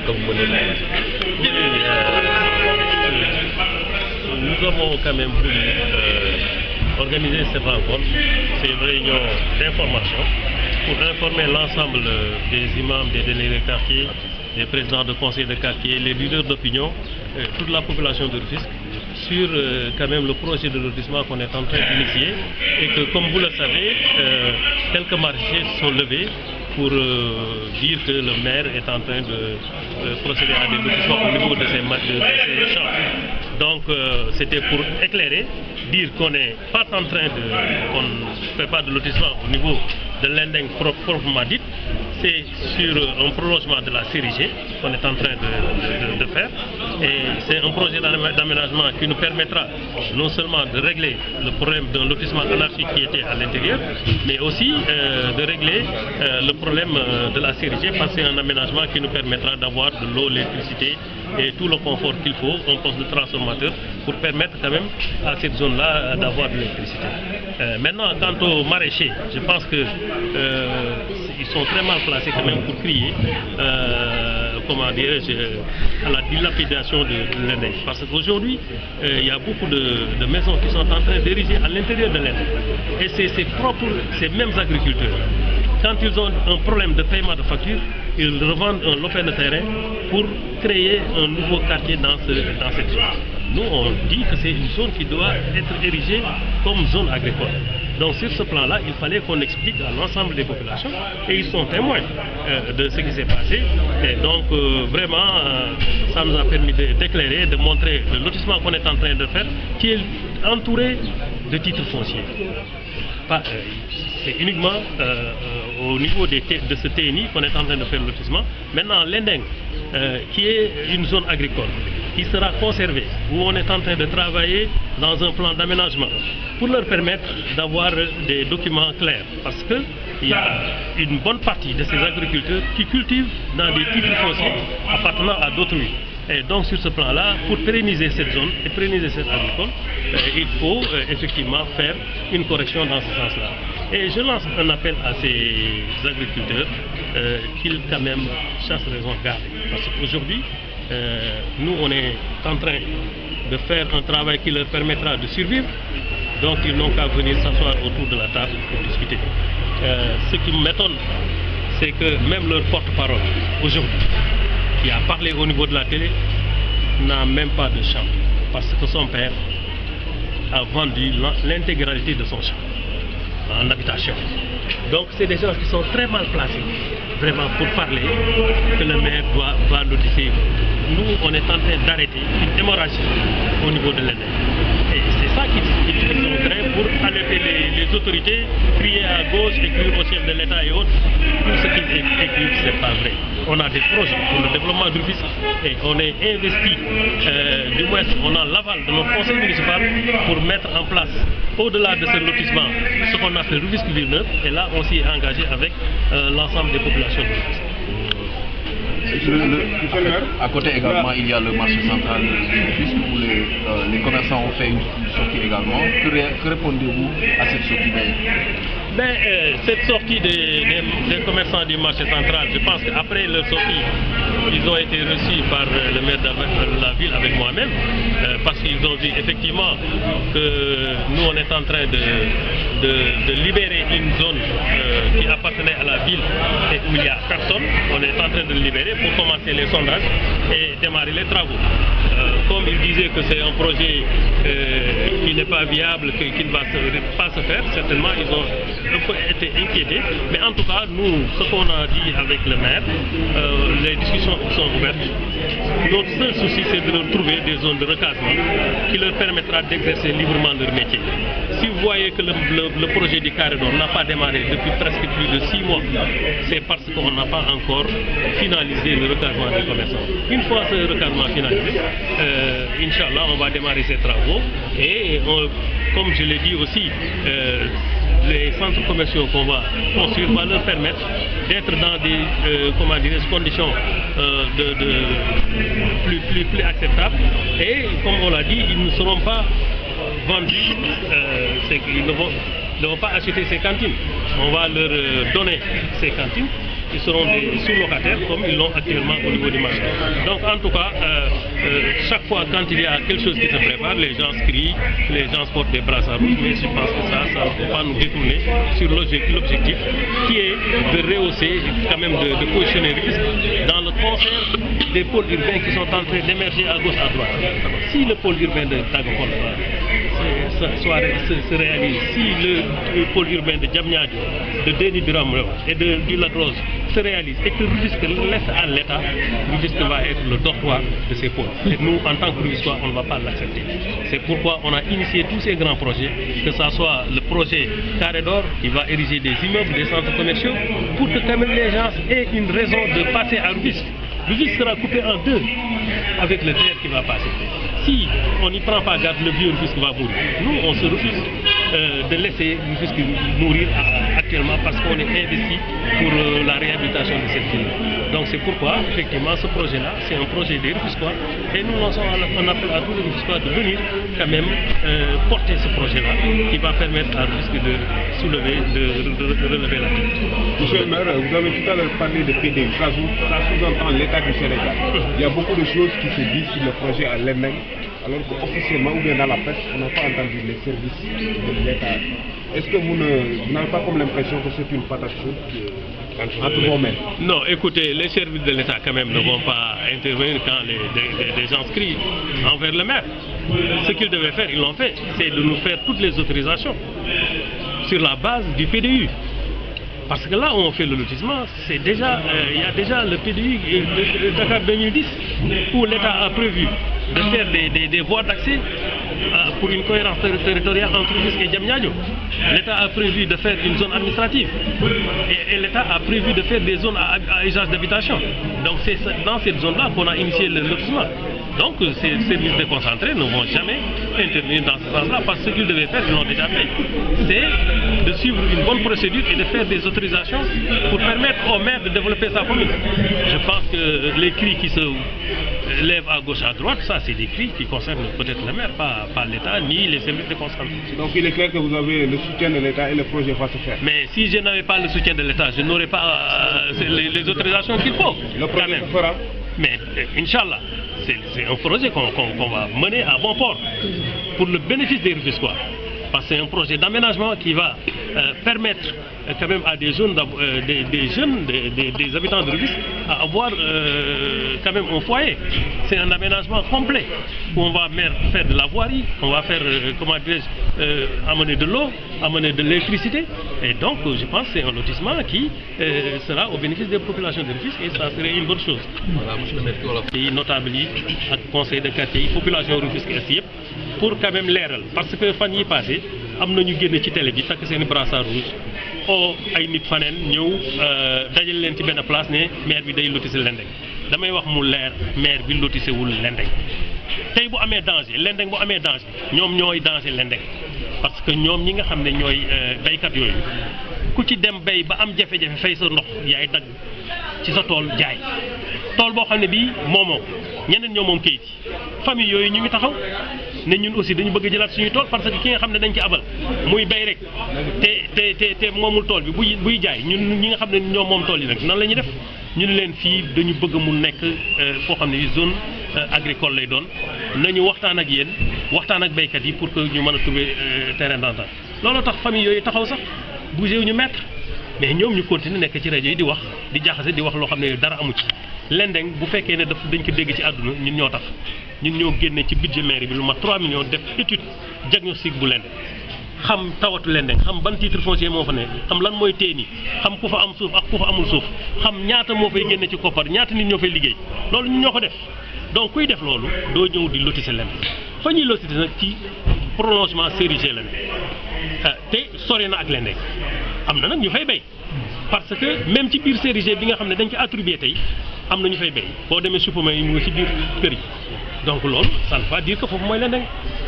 que vous menez là. Nous avons quand même voulu organiser cette rencontre. C'est une réunion d'information pour informer l'ensemble des imams, des délégués de quartier, des présidents de conseils de quartier, les leaders d'opinion, toute la population de Rufisque sur quand même le projet de lotissement qu'on est en train d'initier et que, comme vous le savez, quelques marchés sont levés pour dire que le maire est en train de procéder à des lotissements au niveau de ces champs. Donc c'était pour éclairer, dire qu'on n'est pas en train qu'on ne fait pas de lotissement au niveau de l'Indeng proprement dit. C'est sur un prolongement de la série G qu'on est en train de faire. Et c'est un projet d'aménagement qui nous permettra non seulement de régler le problème d'un lotissement anarchique qui était à l'intérieur, mais aussi de régler le problème de la série G, parce que c'est un aménagement qui nous permettra d'avoir de l'eau, l'électricité et tout le confort qu'il faut, un poste de transformateur pour permettre quand même à cette zone-là d'avoir de l'électricité. Maintenant, quant aux maraîchers, je pense que ils sont très mal placés quand même pour crier, comment dirais-je, à la dilapidation de l'Indeng. Parce qu'aujourd'hui, il y a beaucoup de maisons qui sont en train d'ériger à l'intérieur de l'Indeng. Et c'est ces mêmes agriculteurs. Quand ils ont un problème de paiement de facture, ils revendent un lopin de terrain pour créer un nouveau quartier dans cette zone. Nous, on dit que c'est une zone qui doit être érigée comme zone agricole. Donc sur ce plan-là, il fallait qu'on explique à l'ensemble des populations, et ils sont témoins de ce qui s'est passé. Et donc vraiment, ça nous a permis d'éclairer, de montrer le lotissement qu'on est en train de faire, qui est entouré de titres fonciers. C'est uniquement au niveau de ce TNI qu'on est en train de faire le lotissement. Maintenant, l'Indeng, qui est une zone agricole, qui sera conservée, où on est en train de travailler dans un plan d'aménagement pour leur permettre d'avoir des documents clairs. Parce qu'il y a une bonne partie de ces agriculteurs qui cultivent dans des titres fonciers appartenant à d'autres villes. Et donc sur ce plan-là, pour pérenniser cette zone et pérenniser cette agricole, il faut effectivement faire une correction dans ce sens-là. Et je lance un appel à ces agriculteurs qu'ils quand même chassent raison garder. Parce qu'aujourd'hui, nous on est en train de faire un travail qui leur permettra de survivre. Donc ils n'ont qu'à venir s'asseoir autour de la table pour discuter. Ce qui m'étonne, c'est que même leur porte-parole aujourd'hui, qui a parlé au niveau de la télé, n'a même pas de champ, parce que son père a vendu l'intégralité de son champ en habitation. Donc c'est des gens qui sont très mal placés, vraiment, pour parler que le maire va lotisser. Nous, on est en train d'arrêter une hémorragie au niveau de l'Indeng. Et c'est ça qu'ils sont train pour alerter les autorités, crier à gauche, écrire au chef de l'État et autres. Tout ce qu'ils écrivent, ce n'est pas vrai. On a des projets pour le développement du Rufisque et on est investi, du moins on a l'aval de notre conseil municipal pour mettre en place, au-delà de ce lotissement, ce qu'on appelle Rufisque Villeneuve. Et là, on s'y est engagé avec l'ensemble des populations de Rufisque. À côté également, il y a le marché central du Rufisque où les commerçants ont fait une sortie également. Que répondez-vous à cette sortie? Cette sortie des commerçants du marché central, je pense qu'après leur sortie, ils ont été reçus par le maire de la ville avec moi-même, parce qu'ils ont dit effectivement que nous on est en train de libérer une zone qui appartenait à la ville et où il n'y a personne. On est en train de le libérer pour commencer les sondages et démarrer les travaux. Comme ils disaient que c'est un projet qui n'est pas viable, qui ne va pas se faire, certainement ils ont un peu été inquiétés. Mais en tout cas, nous, ce qu'on a dit avec le maire, les discussions sont ouvertes. Notre seul souci, c'est de leur trouver des zones de recasement qui leur permettra d'exercer librement leur métier. Si vous voyez que le projet du Carré d'Or n'a pas démarré depuis presque plus de 6 mois, c'est parce qu'on n'a pas encore finalisé le recasement des commerçants. Une fois ce recasement finalisé, Inch'Allah, on va démarrer ces travaux et comme je l'ai dit aussi, les centres commerciaux qu'on va construire va leur permettre d'être dans des conditions plus acceptables. Et comme on l'a dit, ils ne seront pas vendus, ils ne vont pas acheter ces cantines. On va leur donner ces cantines ils seront des sous-locataires comme ils l'ont actuellement au niveau du marché. Donc en tout cas, chaque fois quand il y a quelque chose qui se prépare, les gens crient, les gens portent des brassards rouges, mais je pense que ça ne peut pas nous détourner sur l'objectif qui est de rehausser, quand même de positionner Rufisque dans le concert des pôles urbains qui sont en train d'émerger à gauche, à droite. Si le pôle urbain de Tagakol se réalise, si le pôle urbain de Diamniadio, de Déni Biram et du Lac Rose se réalise et que Rufisque laisse à l'État, Rufisque va être le dortoir de ces pôles. Et nous, en tant que Rufisquois, on ne va pas l'accepter. C'est pourquoi on a initié tous ces grands projets, que ce soit le projet Carré d'Or qui va ériger des immeubles, des centres commerciaux, pour que quand même les gens aient une raison de passer à Rufisque. Rufisque sera coupé en deux avec le terre qui va passer. Si on n'y prend pas garde, le vieux Rufisque va mourir. Nous, on se refuse de laisser Rufisque mourir actuellement parce qu'on est investi pour la réhabilitation de cette ville. Donc c'est pourquoi, effectivement, ce projet-là, c'est un projet des Rufisquois et nous lançons un appel à tous les Rufisquois de venir quand même porter ce projet-là qui va permettre à Rufisque de soulever, de relever la tête. Monsieur le maire, vous avez tout à l'heure parlé de PDU, ça sous-entend l'État du Sénégal. Il y a beaucoup de choses qui se disent sur le projet à l'EMEN, alors qu'officiellement ou bien dans la presse, on n'a pas entendu les services de l'État. Est-ce que vous n'avez pas comme l'impression que c'est une patate chaude entre vos mains? Non, écoutez, les services de l'État quand même ne vont pas intervenir quand des gens crient envers le maire. Ce qu'ils devaient faire, ils l'ont fait, c'est de nous faire toutes les autorisations sur la base du PDU. Parce que là où on fait le lotissement, c'est déjà, il y a déjà le PDU de Dakar 2010 où l'État a prévu de faire des voies d'accès pour une cohérence territoriale entre Rufisque et Diamniadio. L'État a prévu de faire une zone administrative et l'État a prévu de faire des zones à usage d'habitation. Donc c'est dans cette zone-là qu'on a initié le lotissement. Donc ces services déconcentrés ne vont jamais intervenir dans ce sens-là parce que ce qu'ils devaient faire, ils l'ont déjà fait. C'est de suivre une bonne procédure et de faire des autorisations pour permettre au maire de développer sa commune. Je pense que les cris qui se lèvent à gauche, à droite, ça c'est des cris qui concernent peut-être le maire, pas l'État ni les services déconcentrés. Donc il est clair que vous avez le soutien de l'État et le projet va se faire. Mais si je n'avais pas le soutien de l'État, je n'aurais pas les autorisations qu'il faut. Le projet se fera. Mais Inch'Allah, c'est un projet qu'on va mener à bon port pour le bénéfice des Rufisquois. Parce que c'est un projet d'aménagement qui va permettre quand même à des jeunes, des habitants de Rufisque à avoir quand même un foyer. C'est un aménagement complet où on va faire de la voirie, on va faire, comment dirais-je, amener de l'eau, amener de l'électricité. Et donc je pense que c'est un lotissement qui sera au bénéfice des populations de Rufisque et ça serait une bonne chose. Voilà, monsieur le maire. Les notables yi ak conseil de quartier yi population Rufisque Est yëpp pour quand même leeral parce que fan yi passé am na ñu génn ci télé bi takk seen brassard rouge o ay nit faneen ñëw dajal leen ci benn place ne maire bi day lotissé Lendeng damay wax mu leer maire bi lotissé wul Lendeng tey bu amee danger Lendeng bu amee danger ñoom ñooy danger Lendeng parce que ñoom ñi nga xam ne ñooy baykat yooyu ku ci dem bay ba am jafe-jafe fay sa ndox yaay dagg ci sa tool jaay tool boo xam ne bii moomoo ñeneen ñoo moom kayit yi famille yooyu ñu ngi taxaw ne ñun aussi dañu bëgg jëlaat suñuy tool parce que ki nga xam ne dañ ci abal muy bay rek te moomul tool bi buy jaay ñun ñi nga xam ne ñoo moom tool yi nag nan la ñuy def ñu ne leen fii dañu bëgg mu nekk foo xam ne zone agricole lay doon nañu waxtaan ak yéen waxtaan ak baykat yi pour que ñu mën a trouver terrain d'entente looloo tax famille yooyu taxaw sax bougé wu ñu mettre mais ñoom ñu continuer nekk ci rajo yi di wax di jaxase di wax loo xam ne dara amu ci Lendeng bu fekkee ne dañ ko dégg ci àdduna ñun ñoo tax ñun ñoo génne ci budget mairie bi lu mat 3 millions def étude diagnostic bu Lendeng xam tawatu Lendeng xam ban titre foncier moo fa ne xam lan mooy teen yi xam ku fa am suuf ak ku fa amul suuf xam ñaata moo fay génne ci koppar ñaata nit ñoo fay liggéey loolu ñun ñoo ko def donc kuy def loolu doo ñëw di lotisser Lendeng fa ñuy lotisser nag ci prolongement Cerisier la ne te sori na ak Lendeng am na nag ñu fay béy parce que même ci biir Cerisier bi nga xam ne dañ ko attribué tey am na ñu fay béy boo demee suppame yi mu ngi ci biir kër yi donc loolu ça ne veut pas dire que foofu mooy Lendeng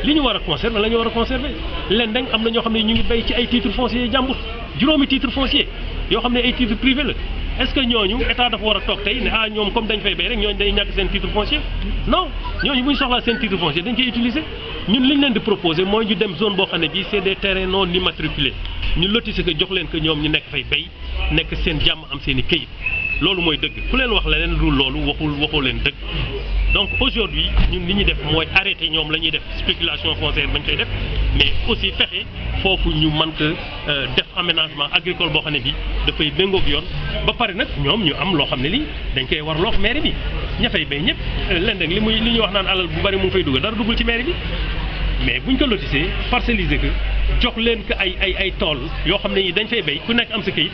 li ñu war a conserver la ñu war a conserver Lendeng am na ñoo xam ne ñu ngi béy ci ay titres fonciers jàmbur juróomi titre foncier yoo xam ne ay titres privés la est-ce que ñooñu état dafa war a toog tey ne ñoom comme dañ fay bay rek ñooñu day ñàkk seen titre foncier non ñooñu bu ñu soxlaa seen titre foncier dañ koy utiliser ñun li ñu leen di proposer mooy ñu dem zone boo xam ne bii c'est des terrains non immatriculés ñu lotissé que jox leen que ñoom ñu nekk fay bay nekk seen jàmm am seen i këyit loolu mooy dëgg ku leen wax leneen lu loolu waxoo leen dëgg donc aujourd'hui ñun li ñuy def mooy arrêter ñoom la ñuy def spéculation foncière bañ koy def mais aussi fexe foofu ñu mën ko def aménagement agricole boo xam ne bi dafay méngoog yoon ba pare nag ñoom ñu am loo xam ne lii dañ koy war loox mairie bi ña fay bay ñëpp leen rek li ñuy wax naan alal bu bari mu ngi fay dugal dara duggul ci mairie bi mais buñ ko lotissé parcelliser que jox leen ko ay tool yoo xam ne ñi dañ fay bay ku nekk am sa këyit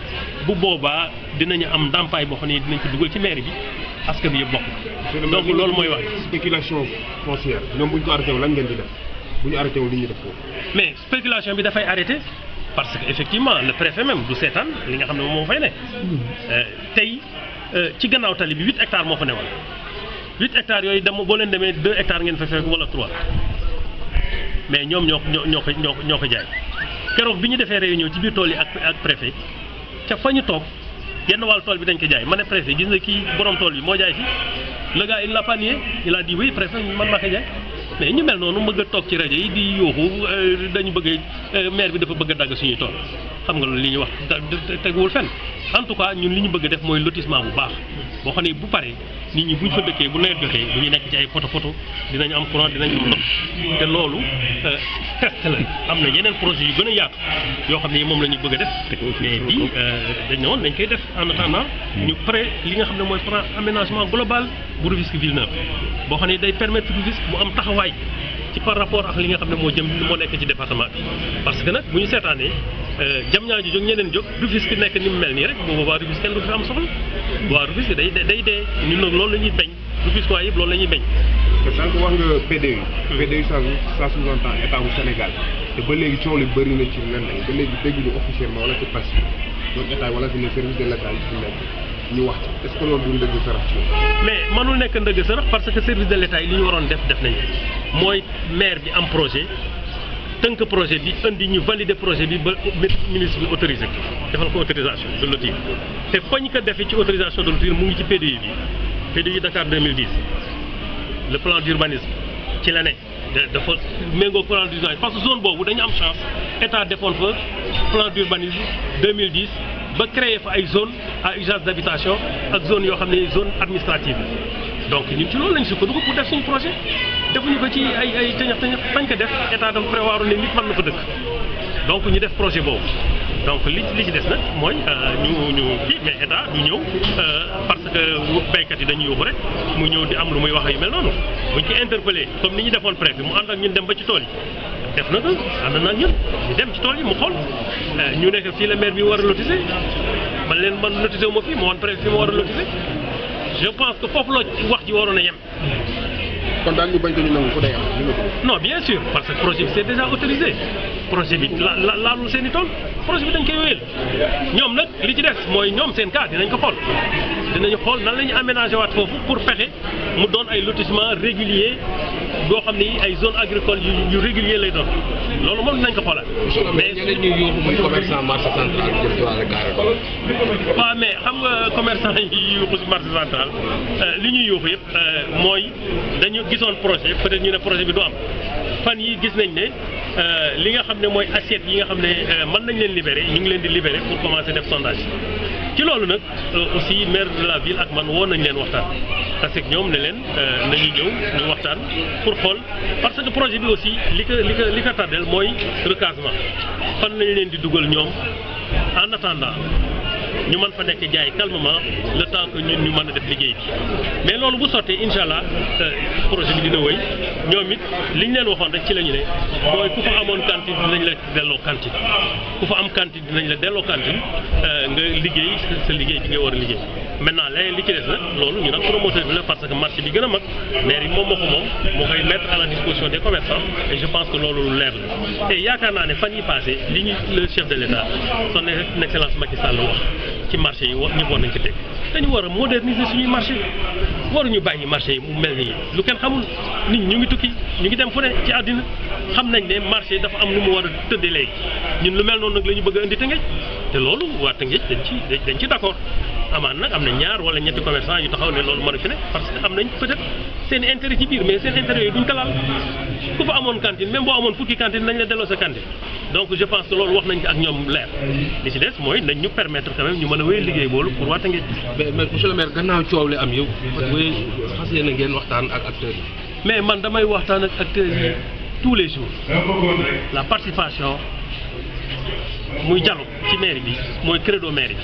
bu boobaa dinañu am ndàmpaay boo xam ne dinañ ko dugal ci mairie bi askan bi yëpp bokk donc loolu mooy wax spéculation foncière ñoom bu ñu ko arrêté wu lan ngeen di def bu ñu arrêté wu li ñuy def foofu mais spéculation bi dafay arrêté parce que effectivement le préfet même du seetaan li nga xam ne moom moo fay ne tey ci gannaaw tali bi 8 hectares moo fa newoon 8 hectares yooyu dem boo leen demee 2 hectares ngeen fa fekk wala 3 mais ñoom ñoo ko jaay keroog bi ñu defee réunion ci biir tool yi ak préfet ca fa ñu toog yenn wàllu tool bi dañ ko jaay ma ne préfet gis nga kii borom tool bi moo jaay fii le gars il l'a pas nié il a dit oui préfet man maa ko jaay mais ñu mel noonu bëgg a toog ci rajo yi di yooxu dañu bëgg maire bi dafa bëgg a dagg suñuy tool xam nga loolu li ñuy wax teguwul fenn en tout cas ñun li ñu bëgg a def mooy lotissement bu baax boo xam ne bu paree nit ñi buñ fa dëkkee bu nawet joxee bu ñu nekk ci ay poto dinañ am courant dinañ am ndox te loolu test la am na yeneen projet yu gën a yaatu yoo xam ne moom la ñu bëgg a def mais bii dañ ne woon dañ koy def en attendant ñu pare li nga xam ne mooy plan aménagement global bu Rufisque Ville-Neuve boo xam ne day permettre Rufisque mu am taxawaay ci par rapport ak li nga xam ne moo nekk ci département bi parce que nag bu ñu seetaanee Diamniadio jóg ñeneen jóg Rufisque nekk ni mu mel nii rek boobu waa Rufisque kenn du fi am soxla waa Rufisque day dee ñun nag loolu la ñuy bañ Rufisque waa yëpp loolu la ñuy bañ. te sànq wax nga PDU. PDU ça sous-entend état bu Sénégal te ba léegi coow li bëri na ci nen lañ ba léegi dégguñu officiellement wala ci presse bi donc état wala ci les services de l'État yi ci nekk ñu wax ci est-ce que loolu du ndëgg sarax ci mais mënul nekk ndëgg sarax parce que service de l'État yi li ñu waroon def nañu mooy maire bi am projet. tënk projet bi indi ñu valider projet bi ba ministre bi autorisé defal ko autorisation de lotir te fañ ko defee ci autorisation de lotir mu ngi ci PDU bi PDU Dakar 2010 le plan d'urbanisme ci la ne dafa méngoo plan d'urbanisme parce que zone boobu dañu am chance état defoon fa plan d'urbanisme 2010 ba créer fa ay zone à usage d'habitation ak zone yoo xam ne zone administrative donc ñun ci loolu lañ sukkandiku pour def suñu projet defuñu ko ci ay tëñax fañ ko def état dafa prévoir ne nit mën na fa dëkk donc ñu def projet boobu donc li ci des nag mooy ñu kii mais état du ñëw parce que béykat yi dañuy yóbbu rek mu ñëw di am lu muy wax yu mel noonu buñ ci interpellé comme ni ñu defoon préfet mu ànd ak ñun dem ba ci tool yi def na ko ànd na ak ñun ñu dem ci tool yi mu xool ñu nekk fii la maire bi war a lotiser man leen man lotiser wu ma fii ma woon préfet fi ma war a lotiser je pense que foofu la wax ji waroon a yem. kon daal ñu bañ ko ñu nangu ko day am non bien sûr parce que projet bi c'est déjà autorisé projet bi laalul seen i tool projet bi dañ koy wéyal ñoom nag li ci des mooy ñoom seen cas dinañ ko xool dinañu xool nan la ñu aménagé waat foofu pour fexe mu doon ay lotissement régulier boo xam ne ay zone agricole yu régulier lay doon loolu moom dinañ ko xoolaat. mais ñeneen ñuy yóbbu muy commerçant marché central jëm ci wàllu carré. waaw mais xam nga commerçant yi yuuxu si marché central li ñuy yuuxu yëpp mooy dañu gisoon projet peut-être ñu ne projet bi du am fan yi gis nañ ne li nga xam ne mooy assiette yi nga xam ne mën nañ leen libérer ñu ngi leen di libérer pour commencer def sondage ci loolu nag aussi maire de la ville ak man woo nañ leen waxtaan parce que ñoom ne leen nañu ñëw ñu waxtaan pour xool parce que projet bi aussi li ko tardel mooy recasement fan lañ leen di dugal ñoom en attendant ñu mën fa nekk jaay calmement le temps que ñun ñu mën a def liggéey bi mais loolu bu sottee incha allah projet bi dina wëy ñoom it li ñu leen waxoon rek ci la ñu ne mooy ku fa amoon cantine dinañ la delloo cantine ku fa am cantine dinañ la delloo cantine nga liggéey sa liggéey bi nga war a liggéey maintenant leneen li ci des nag loolu ñu nag promoteur bi la parce que marché bi gën a mag maire yi moom moo ko moom moo koy mettre à la disposition des commerçants et je pense que loolu lu leer la te yaakaar naa ne fan yi passé li ñu le chef de l'État son excellence Macky Sall wax ci marché yi wax ñëpp war nañ ko teg dañu war a moderniser suñuy marché waruñu bàyyi marché yi mu mel nii lu kenn xamul nit ñi ñu ngi tukki ñu ngi dem fu ne ci àddina xam nañ ne marché dafa am nu mu war a tëddee léegi ñun lu mel noonu nag la ñu bëgg a indi Tëngéej te loolu waa Tëngéej dañ ci d'accord amaan nag am na ñaar wala ñetti commerçant yu taxaw ne loolu mënu fi ne parce que am nañ peut-être seen intérêt ci biir mais seen intérêt yooyu duñ ko laal ku fa amoon cantine même boo amoon fukki cantine nañ la delloo sa cantine donc je pense que loolu wax nañ ci ak ñoom leer li ci des mooy nañ ñu permettre quand même ñu mën a wéy liggéey boolu pour waa Tëngéej. mais monsieur le maire gannaaw coow li am yow fas yéene ngeen waxtaan ak acteurs yi. mais man damay waxtaan ak acteurs yi tous les jours la participation muy dialogue ci mairie bi mooy credo mairie bi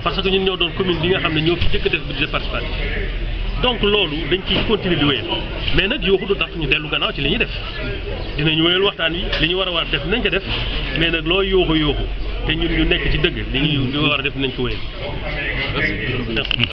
parce que ñun ñoo doon commune bi nga xam ne ñoo fi jëkk def budget participatif donc loolu dañ ciy continuer di wéyal mais nag yooxu du tax ñu dellu gannaaw ci li ñuy def dinañu wéyal waxtaan wi li ñu war a def nañ ko def mais nag loo yooxu te ñun ñu nekk ci dëgg li ñu war a def nañ ko wéyal.